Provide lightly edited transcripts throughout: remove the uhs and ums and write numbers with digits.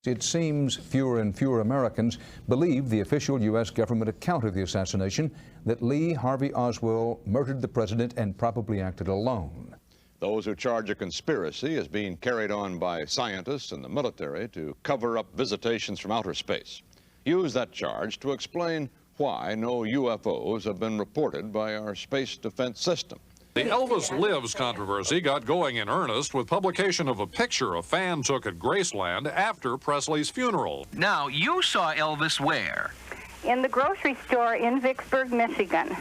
It seems fewer and fewer Americans believe the official U.S. government account of the assassination, that Lee Harvey Oswald murdered the president and probably acted alone. Those who charge a conspiracy as being carried on by scientists and the military to cover up visitations from outer space use that charge to explain why no UFOs have been reported by our space defense system. The Elvis Lives controversy got going in earnest with publication of a picture a fan took at Graceland after Presley's funeral. Now, you saw Elvis where? In the grocery store in Vicksburg, Michigan.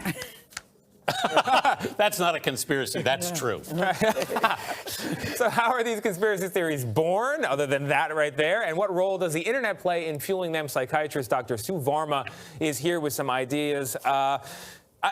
That's not a conspiracy, that's true. So how are these conspiracy theories born, other than that right there? And what role does the internet play in fueling them? Psychiatrist Dr. Sue Varma is here with some ideas.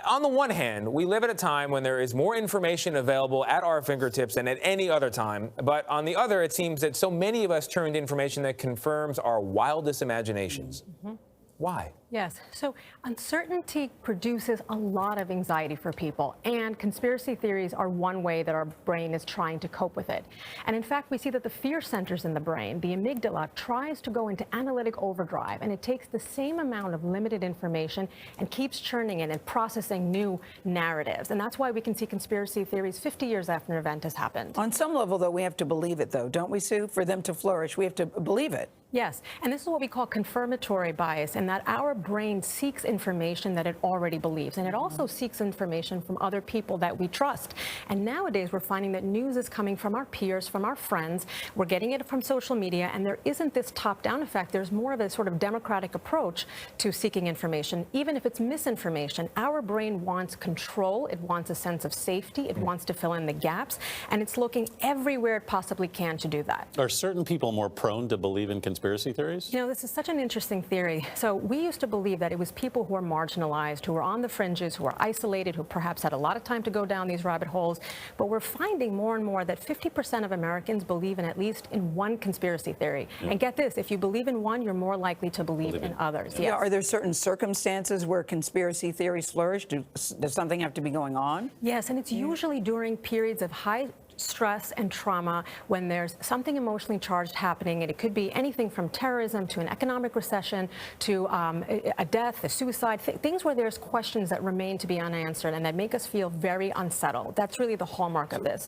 On the one hand, we live at a time when there is more information available at our fingertips than at any other time. But on the other, it seems that so many of us turn to information that confirms our wildest imaginations. Mm-hmm. Why? Yes. So uncertainty produces a lot of anxiety for people, and conspiracy theories are one way that our brain is trying to cope with it. And in fact, we see that the fear centers in the brain, the amygdala, tries to go into analytic overdrive, and it takes the same amount of limited information and keeps churning in and processing new narratives. And that's why we can see conspiracy theories 50 years after an event has happened. On some level, though, we have to believe it, though, don't we, Sue? For them to flourish, we have to believe it. Yes, and this is what we call confirmatory bias, in that our brain seeks information that it already believes, and it also seeks information from other people that we trust. And nowadays, we're finding that news is coming from our peers, from our friends. We're getting it from social media, and there isn't this top-down effect. There's more of a sort of democratic approach to seeking information. Even if it's misinformation, our brain wants control. It wants a sense of safety. It wants to fill in the gaps, and it's looking everywhere it possibly can to do that. Are certain people more prone to believe in conspiracy theories? You know, this is such an interesting theory. So we used to believe that it was people who were marginalized, who were on the fringes, who were isolated, who perhaps had a lot of time to go down these rabbit holes. But we're finding more and more that 50% of Americans believe in at least in one conspiracy theory. Yeah. And get this, if you believe in one, you're more likely to believe in others. Yes. Yeah, are there certain circumstances where conspiracy theories flourish? Does something have to be going on? Yes, and it's usually during periods of high stress and trauma, when there's something emotionally charged happening, and it could be anything from terrorism to an economic recession to a death, a suicide, things where there's questions that remain to be unanswered and that make us feel very unsettled. That's really the hallmark of this.